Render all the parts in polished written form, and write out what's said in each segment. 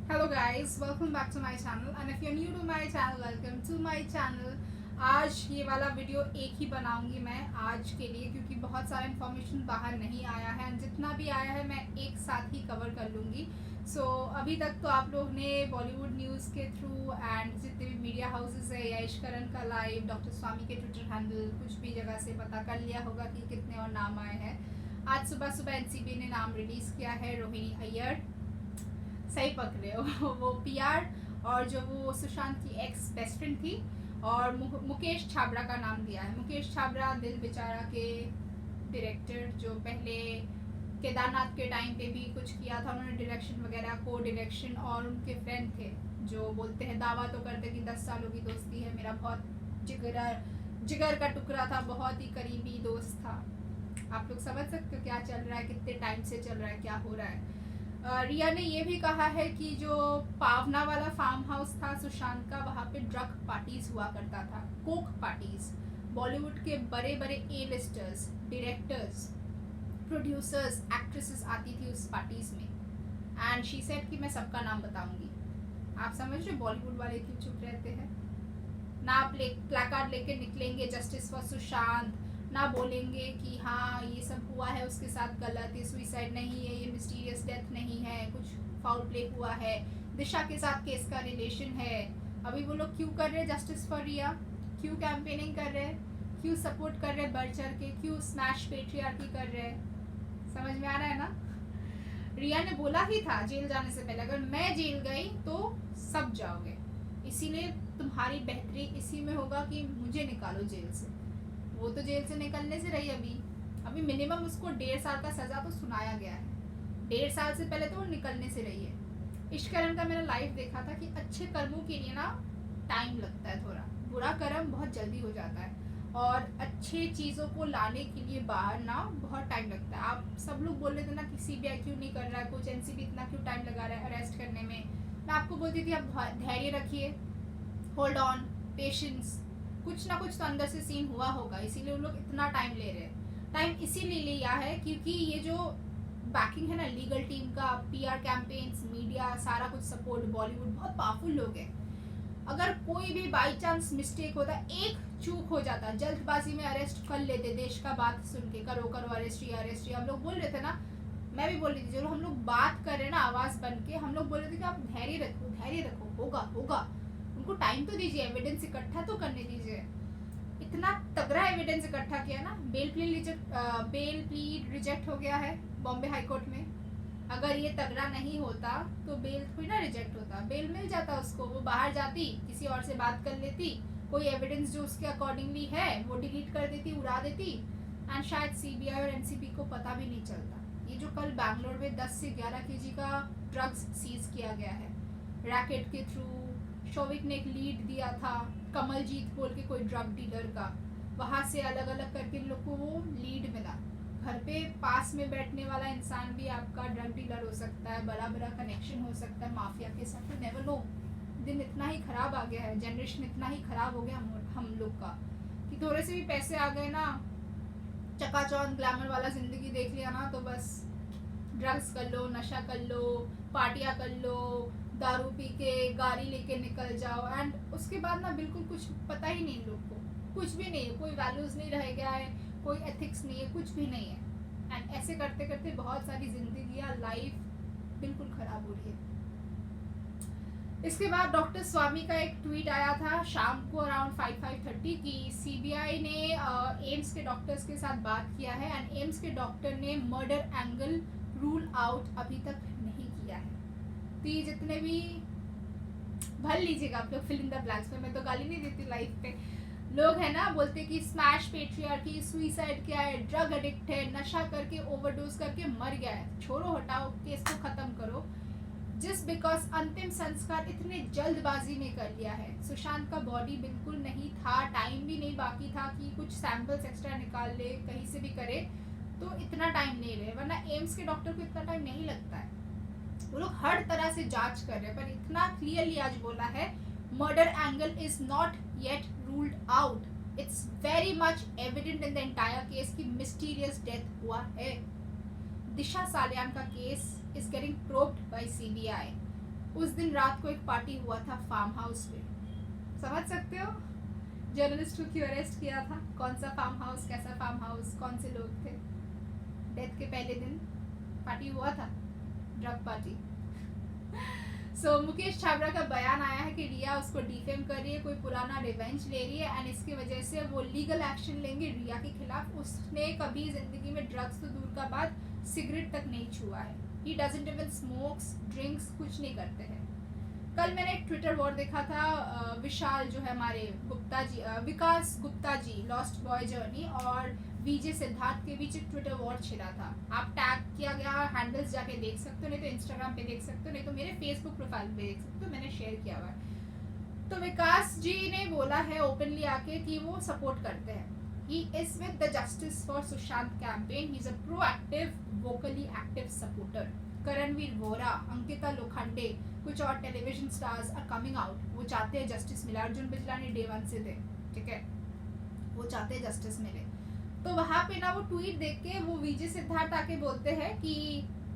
Hello guys, welcome back to my channel and if you're new to my channel, welcome to my channel. आज ये वाला video एक ही बनाऊंगी मैं आज के लिए क्योंकि बहुत सारा इन्फॉर्मेशन बाहर नहीं आया है एंड जितना भी आया है मैं एक साथ ही कवर कर लूँगी. अभी तक तो आप लोग ने बॉलीवुड न्यूज़ के थ्रू एंड जितने भी मीडिया हाउसेस है, यश करण का लाइव, डॉक्टर स्वामी के ट्विटर हैंडल, कुछ भी जगह से पता कर लिया होगा कि कितने और नाम आए हैं. आज सुबह सुबह एनसीबी ने नाम रिलीज़ किया है रोहिणी अय्यर. सही पकड़े हो वो पीआर और जो वो सुशांत की एक्स बेस्ट फ्रेंड थी और मुकेश छाबड़ा का नाम दिया है. मुकेश छाबड़ा दिल बेचारा के डायरेक्टर जो पहले केदारनाथ के टाइम पे भी कुछ किया था उन्होंने, डायरेक्शन वगैरह, को डायरेक्शन, और उनके फ्रेंड थे जो बोलते हैं, दावा तो करते कि 10 सालों की दोस्ती है, मेरा बहुत जिगर का टुकड़ा था, बहुत ही करीबी दोस्त था. आप लोग समझ सकते हो क्या चल रहा है, कितने टाइम से चल रहा है, क्या हो रहा है. रिया ने ये भी कहा है कि जो पावना वाला फार्म हाउस था सुशांत का, वहाँ पे ड्रग पार्टीज हुआ करता था, कोक पार्टीज. बॉलीवुड के बड़े बड़े A listers, directors, producers, actresses आती थी उस पार्टीज में. एंड शी सेड कि मैं सबका नाम बताऊंगी. आप समझ रहे बॉलीवुड वाले क्यों चुप रहते हैं ना. प्लेकार्ड लेके निकलेंगे जस्टिस फॉर सुशांत, ना बोलेंगे कि हाँ ये सब हुआ है उसके साथ गलत, ये सुइसाइड नहीं है, ये मिस्टीरियस डेथ नहीं है, कुछ फाउल प्ले हुआ है, दिशा के साथ केस का रिलेशन है. अभी वो लोग क्यों कर रहे हैं जस्टिस फॉर रिया, क्यों कैंपेनिंग कर रहे हैं, क्यों सपोर्ट कर रहे हैं बढ़ चढ़ के, क्यों स्मैश पेट्रियार्की कर रहे हैं. समझ में आ रहा है ना. रिया ने बोला ही था जेल जाने से पहले, अगर मैं जेल गई तो सब जाओगे, इसीलिए तुम्हारी बेहतरी इसी में होगा कि मुझे निकालो जेल से. वो तो जेल से निकलने से रही, अभी मिनिमम उसको 1.5 साल का सजा तो सुनाया गया है. 1.5 साल से पहले तो वो निकलने से रही है. इश्करण का मैंने लाइव देखा था कि अच्छे कर्मों के लिए ना टाइम लगता है थोड़ा, बुरा कर्म बहुत जल्दी हो जाता है और अच्छे चीज़ों को लाने के लिए बाहर ना बहुत टाइम लगता है. आप सब लोग बोल रहे थे ना कि सीबीआई क्यों नहीं कर रहा है कुछ, एनसीबी इतना क्यों टाइम लगा रहा है अरेस्ट करने में. मैं आपको बोलती थी आप धैर्य रखिए, होल्ड ऑन, पेशेंस. कुछ ना कुछ तो अंदर से सीन हुआ होगा, इसीलिए उन लोग इतना टाइम ले रहे हैं. टाइम इसीलिए लिया है क्योंकि ये जो बैकिंग है ना लीगल टीम का, पीआर कैंपेन्स, मीडिया, सारा कुछ सपोर्ट, बॉलीवुड बहुत पावरफुल लोग हैं. अगर कोई भी बाई चांस मिस्टेक होता, एक चूक हो जाता, जल्दबाजी में अरेस्ट कर लेते, देश का बात सुन के करो करो अरेस्ट ही अरेस्ट ही. हम लोग बोल रहे थे ना, मैं भी बोल रही थी, चलो हम लोग बात कर रहे हैं ना आवाज़ बन के, हम लोग बोल रहे थे कि आप धैर्य रखो, होगा होगा. उनको टाइम तो दीजिए, एविडेंस इकट्ठा तो करने दीजिए. इतना तगड़ा एविडेंस इकट्ठा किया ना. बेल प्ली रिजेक्ट हो गया है बॉम्बे हाई कोर्ट में. अगर ये तगड़ा नहीं होता तो बेल थोड़ी ना रिजेक्ट होता, बेल मिल जाता उसको, वो बाहर जाती, किसी और से बात कर लेती, कोई एविडेंस जो उसके अकॉर्डिंगली है वो डिलीट कर देती, उड़ा देती, एंड शायद सीबीआई और एनसीबी को पता भी नहीं चलता. ये जो कल बैंगलोर में 10 से 11 केजी का ड्रग्स सीज किया गया है रैकेट के थ्रू. शोविक ने एक लीड दिया था, कमलजीत बोल के कोई ड्रग डीलर का, वहाँ से अलग अलग करके इन लोग को वो लीड मिला. घर पे पास में बैठने वाला इंसान भी आपका ड्रग डीलर हो सकता है, बड़ा बड़ा कनेक्शन हो सकता है माफिया के साथ. तो नेवर नो. दिन इतना ही खराब आ गया है, जनरेशन इतना ही खराब हो गया हम लोग का कि थोड़े से भी पैसे आ गए ना, चकाचौंध ग्लैमर वाला जिंदगी देख लिया ना, तो बस ड्रग्स कर लो, नशा कर लो, पार्टियाँ कर लो, दारू पी के गाड़ी लेके निकल जाओ, एंड उसके बाद ना बिल्कुल कुछ पता ही नहीं लोग को, कुछ भी नहीं है, कोई वैल्यूज़ नहीं रह गया है, कोई एथिक्स नहीं है, कुछ भी नहीं है. एंड ऐसे करते करते बहुत सारी जिंदगियाँ, लाइफ बिल्कुल ख़राब हो रही है. इसके बाद डॉक्टर स्वामी का एक ट्वीट आया था शाम को अराउंड 5:30 की सीबीआई ने एम्स के डॉक्टर्स के साथ बात किया है एंड एम्स के डॉक्टर ने मर्डर एंगल रूल आउट अभी तक नहीं किया है. तो ये जितने भी भर लीजिएगा आप लोग फिल इन द ब्लैंक्स में, मैं तो गाली नहीं देती लाइफ पे. लोग है ना बोलते कि स्मैश पेट्रियार्की, सुइसाइड क्या है, ड्रग एडिक्ट है, नशा करके ओवरडोज करके मर गया है. छोड़ो, हटाओ, केस को खत्म करो. जस्ट बिकॉज अंतिम संस्कार इतने जल्दबाजी में कर लिया है. सुशांत का बॉडी बिल्कुल नहीं था, टाइम भी नहीं बाकी था कि कुछ सैंपल्स एक्स्ट्रा निकाल ले, कहीं से भी करे, तो इतना टाइम नहीं रहे. वरना एम्स के डॉक्टर को इतना टाइम नहीं लगता है, वो लोग हर तरह से जांच कर रहे हैं. पर इतना क्लियरली आज बोला है, murder angle is not yet ruled out, it's very much evident in the entire case कि मिस्टीरियस डेथ हुआ है. दिशा सालियान का case is getting probed by CBI. उस दिन रात को एक पार्टी हुआ था फार्म हाउस पे। समझ सकते हो जर्नलिस्ट को क्यों अरेस्ट किया था, कौन सा फार्म हाउस, कैसा फार्म हाउस, कौन से लोग थे। डेथ के पहले दिन पार्टी हुआ था, ड्रग पार्टी। मुकेश छाबड़ा का बयान आया है कि रिया उसको डिफेम कर रही है, कोई पुराना रिवेंज ले रही है एंड इसकी वजह से वो लीगल एक्शन लेंगे रिया के खिलाफ। उसने कभी जिंदगी में ड्रग्स तो दूर का बात सिगरेट तक नहीं छुआ है। He doesn't even smokes drinks, कुछ नहीं करते हैं। कल मैंने एक ट्विटर वॉर देखा था, विशाल जो है हमारे गुप्ता जी, विकास Gupta ji, lost boy journey और विजय सिद्धार्थ के बीच एक ट्विटर वॉर छिड़ा था। आप टैग किया गया हैंडल्स जाके देख सकते हो, नहीं तो इंस्टाग्राम पे देख सकते हो, नहीं तो मेरे फेसबुक प्रोफाइल पे देख सकते हो, मैंने शेयर किया हुआ है। तो विकास जी ने बोला है ओपनली आके कि वो सपोर्ट करते हैं। He is with the Justice for Sushant campaign. He is a proactive, vocally active supporter. Karanvir Vora, Ankita Lokhande, कुछ और television stars are coming out. वो चाहते हैं जस्टिस मिले। अर्जुन बिजलानी डे 1 से थे, ठीक है, वो चाहते हैं जस्टिस मिले। तो वहाँ पे ना वो ट्वीट देख के वो विजय सिद्धार्थ आके बोलते हैं कि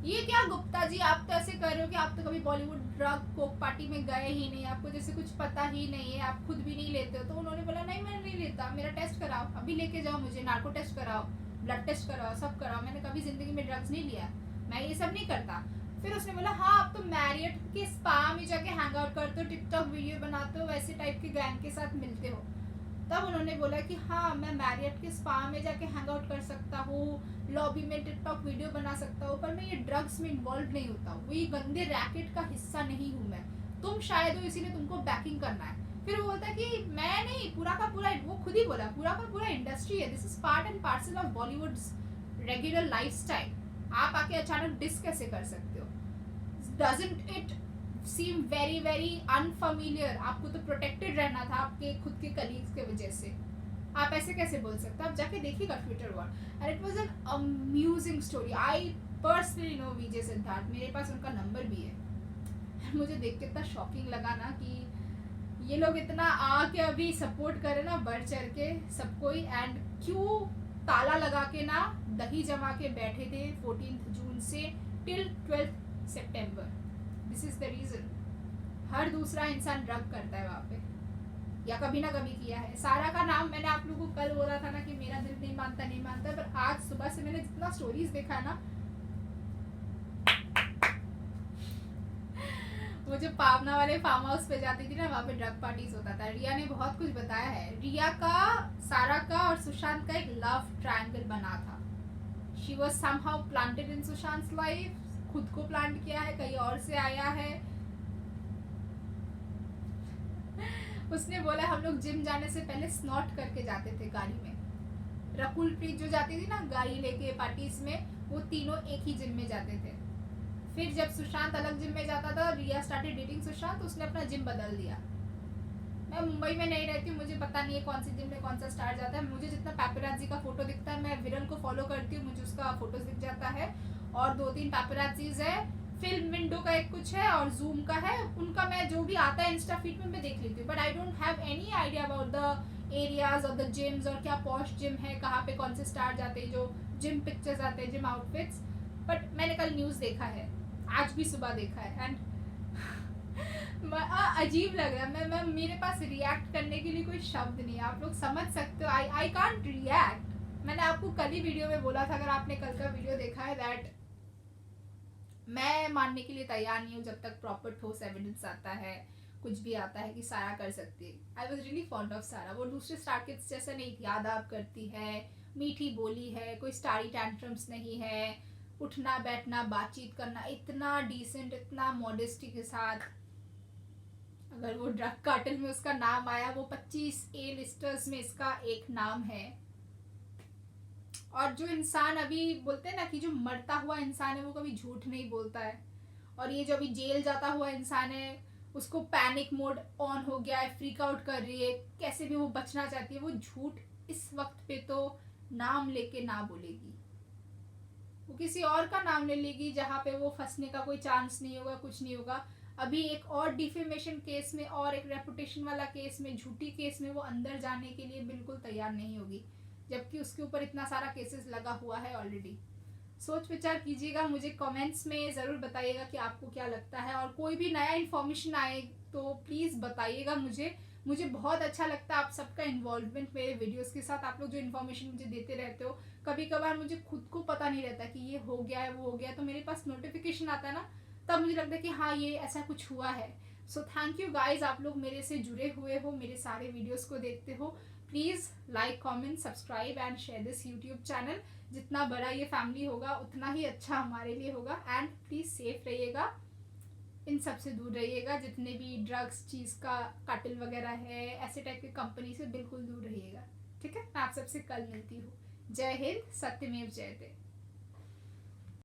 ये क्या गुप्ता जी, आप तो ऐसे कर रहे हो कि आप तो कभी बॉलीवुड ड्रग कोक पार्टी में गए ही नहीं, आपको जैसे कुछ पता ही नहीं है, आप खुद भी नहीं लेते हो। तो उन्होंने बोला नहीं मैं नहीं लेता, मेरा टेस्ट कराओ, अभी लेके जाओ मुझे, नार्को टेस्ट कराओ, ब्लड टेस्ट कराओ, सब कराओ, मैंने कभी जिंदगी में ड्रग्स नहीं लिया, मैं ये सब नहीं करता। फिर उसने बोला हाँ आप तो मैरियट के स्पा में जाके हैंग आउट करते हो, टिकटॉक वीडियो बनाते हो, वैसे टाइप के गैंग के साथ मिलते हो। तब उन्होंने बोला कि हाँ मैं मैरियट के स्पा में जाके हैंग आउट कर सकता हूँ, लॉबी में टिकटॉक वीडियो बना सकता हूँ, पर मैं ये ड्रग्स में इन्वॉल्व नहीं होता हूँ, वो ये गंदे रैकेट का हिस्सा नहीं हूँ मैं, तुम शायद हो इसीलिए तुमको बैकिंग करना है। फिर वो बोलता है कि मैं नहीं, पूरा का पूरा, वो खुद ही बोला पूरा का पूरा इंडस्ट्री है, this is part and parcel of Bollywoods regular lifestyle. आप आके अचानक डिस कैसे कर सकते हो? Doesn't it seem very very unfamiliar? आपको तो प्रोटेक्टेड रहना था आपके खुद के कलीग्स के वजह से, आप ऐसे कैसे बोल सकते हो? आप जाके देखिएगा Twitter war and it was an amusing story. I personally know Vijay Siddharth, मेरे पास उनका नंबर भी है। मुझे देख के इतना शॉकिंग लगा ना कि ये लोग इतना आके अभी सपोर्ट करे ना बढ़ चढ़ के सबको ही, एंड क्यों ताला लगा के ना दही जमा के बैठे थे 14 जून से टिल 12 सितंबर। This is the reason. हर दूसरा इंसान ड्रग करता है वहाँ पे, या कभी ना कभी किया है। सारा का नाम मैंने आप लोगों को कल बोला था ना कि मेरा दिल नहीं मानता नहीं मानता, पर आज सुबह से मैंने जितना स्टोरीज देखा है ना, वो जो पावना वाले फार्म हाउस पे जाती थी ना, वहाँ पे ड्रग पार्टीज होता था। रिया ने बहुत कुछ बताया है। रिया का, सारा का और सुशांत का एक लव ट्रायंगल बना था। She was somehow planted in Sushant life, खुद को प्लांट किया है, कहीं और से आया है। उसने बोला हम लोग जिम जाने से पहले स्नॉट करके जाते थे गाड़ी में। रकुल प्रीत जो जाती थी ना गाड़ी लेके पार्टीज में, वो तीनों एक ही जिम में जाते थे। फिर जब सुशांत अलग जिम में जाता था, रिया स्टार्टेड डेटिंग सुशांत, उसने अपना जिम बदल दिया। मैं मुंबई में नहीं रहती हूँ, मुझे पता नहीं है कौन सी जिम में कौन सा स्टार जाता है। मुझे जितना पैपराजी का फोटो दिखता है, मैं विरल को फॉलो करती हूँ, मुझे उसका फोटोज दिख जाता है, और 2-3 पैपराजीज है। फिल्म विंडो का एक कुछ है और जूम का है, उनका मैं जो भी आता है इंस्टा फीड में मैं देख लेती हूँ, but I don't have any idea about the areas और द जिम्स, और क्या पॉश जिम है, कहाँ पे कौन से स्टार जाते हैं, जो जिम पिक्चर्स आते हैं, जिम आउटफिट्स। बट मैंने कल न्यूज़ देखा है, आज भी सुबह देखा है, एंड अजीब लग रहा है। मैं मेरे पास रिएक्ट करने के लिए कोई शब्द नहीं है, आप लोग समझ सकते हो। I can't react. मैंने आपको कल ही वीडियो में बोला था, अगर आपने कल का वीडियो देखा है, दैट मैं मानने के लिए तैयार नहीं हूँ जब तक प्रॉपर ठोस एविडेंस आता है, कुछ भी आता है कि सारा कर सकती है। I was really fond of सारा। वो दूसरे स्टार किड्स जैसा नहीं थी, आदाब करती है, मीठी बोली है, कोई स्टारी टैंट्रम्स नहीं है, उठना बैठना बातचीत करना इतना डिसेंट, इतना मॉडेस्टी के साथ। अगर वो ड्रग कार्टेल में उसका नाम आया, वो 25 ए लिस्टर्स में इसका एक नाम है। और जो इंसान अभी बोलते हैं ना कि जो मरता हुआ इंसान है वो कभी झूठ नहीं बोलता है, और ये जो अभी जेल जाता हुआ इंसान है उसको पैनिक मोड ऑन हो गया है, फ्रीक आउट कर रही है, कैसे भी वो बचना चाहती है, वो झूठ इस वक्त पे तो नाम लेके ना बोलेगी, वो किसी और का नाम ले लेगी जहाँ पे वो फंसने का कोई चांस नहीं होगा, कुछ नहीं होगा। अभी एक और डिफेमेशन केस में और एक रेपुटेशन वाला केस में, झूठी केस में वो अंदर जाने के लिए बिल्कुल तैयार नहीं होगी, जबकि उसके ऊपर इतना सारा केसेस लगा हुआ है ऑलरेडी। सोच विचार कीजिएगा, मुझे कमेंट्स में ज़रूर बताइएगा कि आपको क्या लगता है, और कोई भी नया इन्फॉर्मेशन आए तो प्लीज़ बताइएगा मुझे। मुझे बहुत अच्छा लगता है आप सबका इन्वॉल्वमेंट मेरे वीडियोस के साथ। आप लोग जो इन्फॉर्मेशन मुझे देते रहते हो, कभी कभार मुझे खुद को पता नहीं रहता कि ये हो गया है वो हो गया है, तो मेरे पास नोटिफिकेशन आता है ना, तब मुझे लगता है कि हाँ ये ऐसा कुछ हुआ है। सो थैंक यू गाइज, आप लोग मेरे से जुड़े हुए हो, मेरे सारे वीडियोस को देखते हो। Please like comment subscribe and share this YouTube channel. जितना बड़ा ये फैमिली होगा उतना ही अच्छा हमारे लिए होगा। एंड प्लीज़ सेफ रहिएगा, इन सब से दूर रहिएगा, जितने भी ड्रग्स चीज़ का काटिल वगैरह है ऐसे टाइप की कंपनी से बिल्कुल दूर रहिएगा। ठीक है, मैं आप सबसे कल मिलती हूँ। जय हिंद, सत्यमेव जयते।